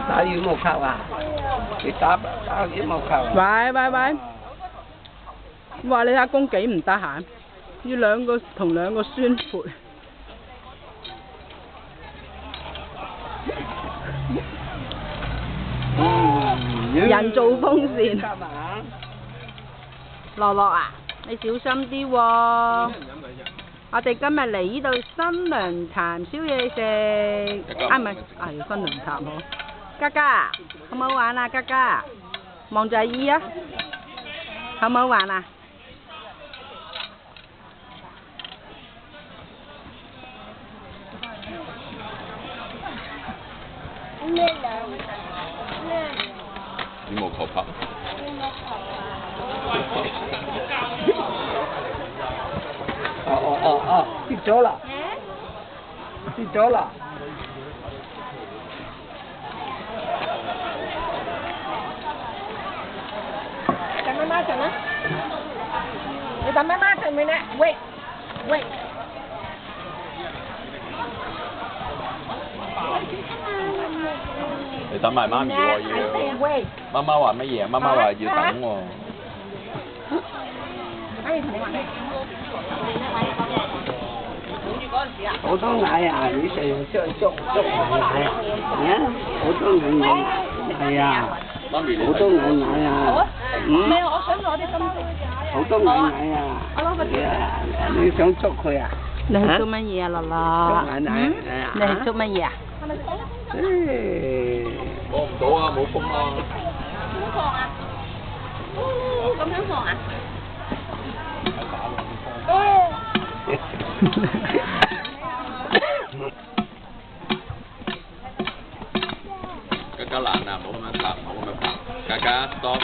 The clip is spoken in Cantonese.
打羽毛球啊？你打羽毛球啊？喂，哇！你阿公幾唔得閒，要同兩個孫陪。人造風扇。樂樂啊，你小心啲喎！我哋今日嚟呢度新娘潭燒嘢食，啊唔係，新娘潭好。嘉嘉，好唔好玩啊？嘉嘉，望住阿姨啊，好唔好玩啊？羽毛球拍。哦，跌咗啦！跌咗啦！等媽媽陣啦，你等媽媽陣未呢？喂。你等埋媽咪喎要。媽媽話乜嘢？媽媽話要等喎。好多奶啊！你成日捉奶啊？好多奶係啊！媽咪好多奶啊！咩？我想攞啲金色。好多奶啊！我攞個條。你想捉佢啊？你係做乜嘢啊，樂樂？捉奶你係做乜嘢啊？摸唔到啊，冇風啊。點放啊？咁樣放啊？嘉嘉難啊，唔好咁樣拍，唔好咁樣拍。嘉嘉 stop。